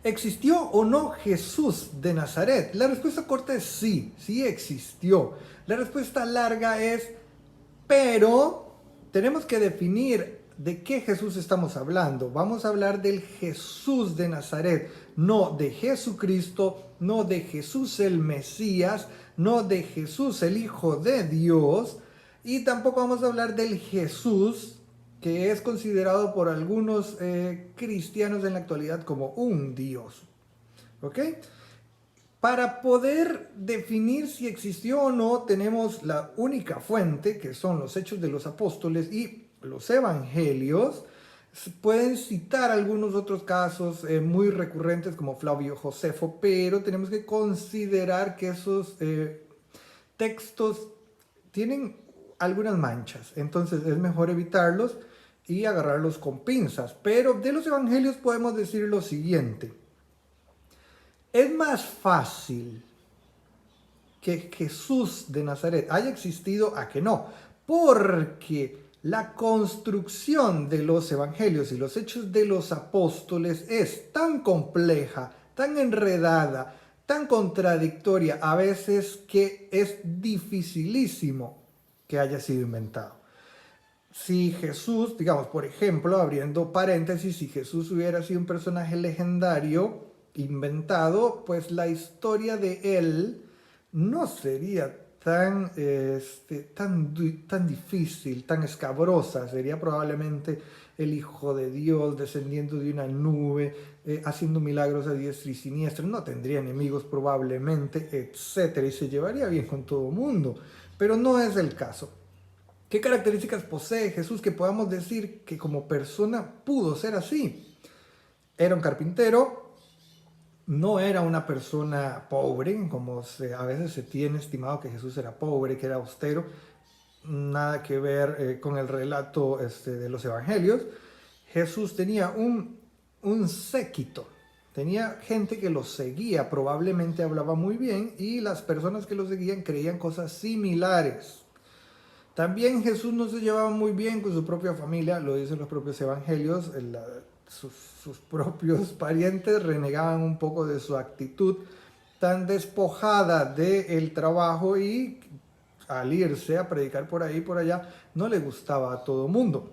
¿Existió o no Jesús de Nazaret? La respuesta corta es sí, sí existió. La respuesta larga es, pero tenemos que definir de qué Jesús estamos hablando. Vamos a hablar del Jesús de Nazaret, no de Jesucristo, no de Jesús el Mesías, no de Jesús el Hijo de Dios, y tampoco vamos a hablar del Jesús que es considerado por algunos cristianos en la actualidad como un Dios. ¿Ok? Para poder definir si existió o no, tenemos la única fuente, que son los Hechos de los Apóstoles y los Evangelios. Pueden citar algunos otros casos muy recurrentes como Flavio Josefo, pero tenemos que considerar que esos textos tienen algunas manchas, entonces es mejor evitarlos y agarrarlos con pinzas. Pero de los Evangelios podemos decir lo siguiente. Es más fácil que Jesús de Nazaret haya existido a que no, porque la construcción de los evangelios y los hechos de los apóstoles es tan compleja, tan enredada, tan contradictoria a veces que es dificilísimo que haya sido inventado. Si Jesús, digamos, por ejemplo, abriendo paréntesis, si Jesús hubiera sido un personaje legendario, inventado, pues la historia de él no sería tan difícil, tan escabrosa. Sería probablemente el Hijo de Dios descendiendo de una nube, haciendo milagros a diestra y siniestra. No tendría enemigos probablemente, etcétera, y se llevaría bien con todo el mundo. Pero no es el caso. ¿Qué características posee Jesús que podamos decir que como persona pudo ser así? Era un carpintero, no era una persona pobre, como a veces se tiene estimado que Jesús era pobre, que era austero, nada que ver con el relato de los evangelios. Jesús tenía un séquito, tenía gente que lo seguía, probablemente hablaba muy bien y las personas que lo seguían creían cosas similares. También Jesús no se llevaba muy bien con su propia familia, lo dicen los propios evangelios, sus propios parientes renegaban un poco de su actitud tan despojada del trabajo y al irse a predicar por ahí y por allá no le gustaba a todo mundo.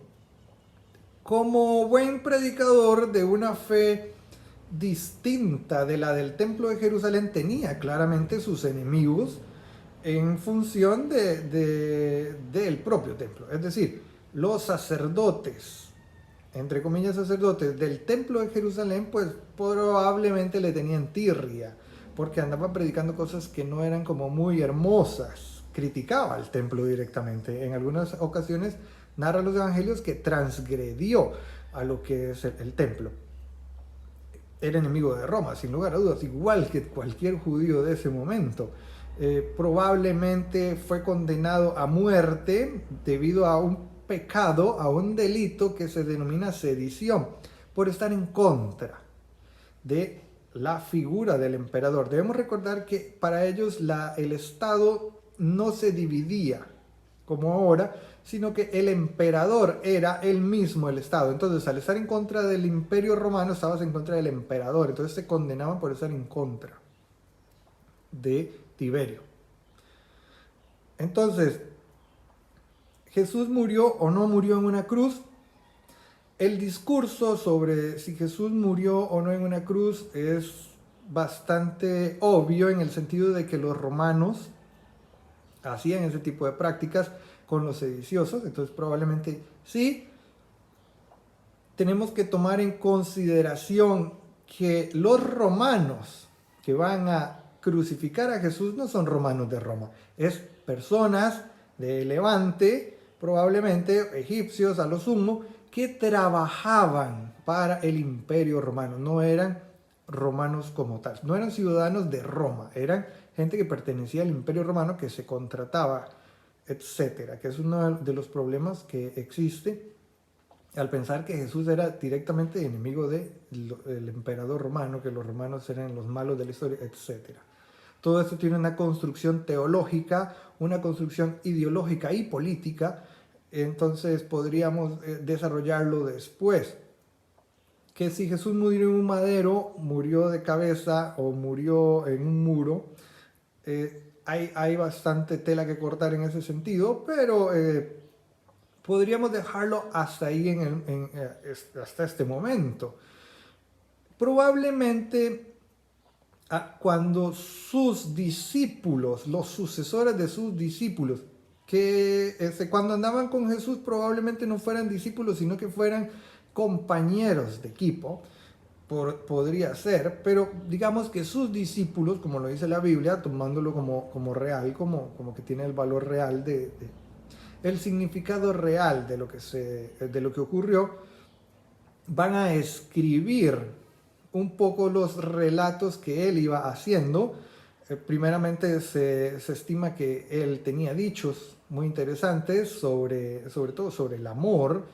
Como buen predicador de una fe distinta de la del templo de Jerusalén, tenía claramente sus enemigos en función del propio templo. Es decir, los sacerdotes, entre comillas sacerdotes, del templo de Jerusalén, pues probablemente le tenían tirria, porque andaba predicando cosas que no eran como muy hermosas. Criticaba al templo directamente. En algunas ocasiones narra los evangelios que transgredió a lo que es el templo. Era enemigo de Roma, sin lugar a dudas, igual que cualquier judío de ese momento. Probablemente fue condenado a muerte debido a un pecado, a un delito que se denomina sedición, por estar en contra de la figura del emperador. Debemos recordar que para ellos el Estado no se dividía como ahora, sino que el emperador era él mismo el Estado. Entonces, al estar en contra del imperio romano, estabas en contra del emperador. Entonces se condenaban por estar en contra de Tiberio. Entonces, ¿Jesús murió o no murió en una cruz? El discurso sobre si Jesús murió o no en una cruz es bastante obvio en el sentido de que los romanos hacían ese tipo de prácticas con los sediciosos, entonces probablemente sí. Tenemos que tomar en consideración que los romanos que van a crucificar a Jesús no son romanos de Roma, es personas de Levante, probablemente egipcios a lo sumo, que trabajaban para el imperio romano, no eran romanos como tal, no eran ciudadanos de Roma, eran gente que pertenecía al imperio romano que se contrataba, etcétera, que es uno de los problemas que existe al pensar que Jesús era directamente enemigo del emperador romano, que los romanos eran los malos de la historia, etc. Todo esto tiene una construcción teológica, una construcción ideológica y política, entonces podríamos desarrollarlo después. que si Jesús murió en un madero, murió de cabeza o murió en un muro. Hay bastante tela que cortar en ese sentido, pero podríamos dejarlo hasta ahí hasta este momento. Probablemente cuando sus discípulos, los sucesores de sus discípulos, que cuando andaban con Jesús probablemente no fueran discípulos, sino que fueran compañeros de equipo, podría ser, pero digamos que sus discípulos, como lo dice la Biblia, tomándolo como real, como que tiene el valor real el significado real de lo que ocurrió, van a escribir un poco los relatos que él iba haciendo. Primeramente se estima que él tenía dichos muy interesantes sobre todo sobre el amor,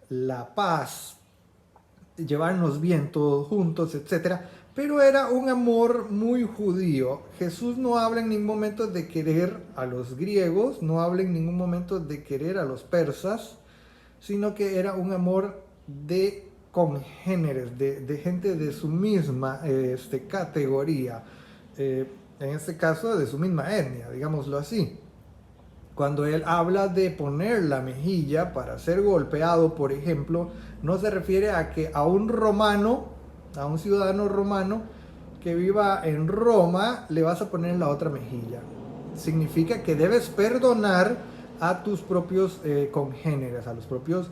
la paz, llevarnos bien todos juntos, etcétera. Pero era un amor muy judío. Jesús no habla en ningún momento de querer a los griegos, no habla en ningún momento de querer a los persas, sino que era un amor de congéneres, de gente de su misma categoría, en este caso de su misma etnia, digámoslo así. Cuando él habla de poner la mejilla para ser golpeado, por ejemplo, no se refiere a que a un romano, a un ciudadano romano que viva en Roma, le vas a poner la otra mejilla. Significa que debes perdonar a tus propios congéneres, a los propios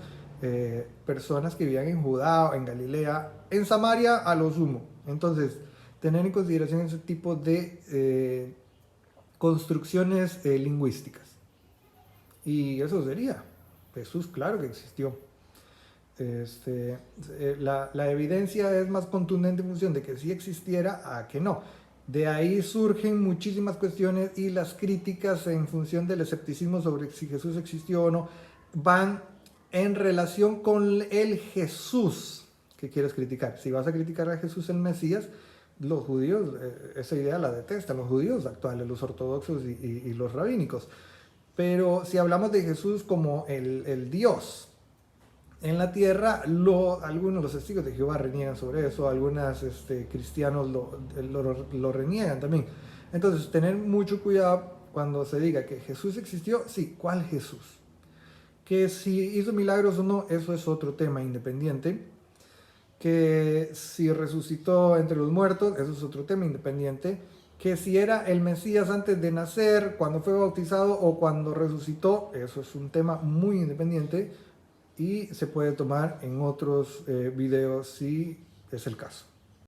personas que vivían en Judá, en Galilea, en Samaria a lo sumo. Entonces, tener en consideración ese tipo de construcciones lingüísticas. Y eso sería. Jesús, claro que existió. La evidencia es más contundente en función de que sí existiera a que no. De ahí surgen muchísimas cuestiones y las críticas en función del escepticismo sobre si Jesús existió o no van en relación con el Jesús que quieres criticar. Si vas a criticar a Jesús el Mesías, los judíos, esa idea la detestan, los judíos actuales, los ortodoxos y los rabínicos. Pero si hablamos de Jesús como el Dios en la tierra, algunos de los testigos de Jehová reniegan sobre eso, algunos cristianos lo reniegan también. Entonces, tener mucho cuidado cuando se diga que Jesús existió. Sí, ¿cuál Jesús? Que si hizo milagros o no, eso es otro tema independiente. Que si resucitó entre los muertos, eso es otro tema independiente. Que si era el Mesías antes de nacer, cuando fue bautizado o cuando resucitó, eso es un tema muy independiente y se puede tomar en otros videos si es el caso.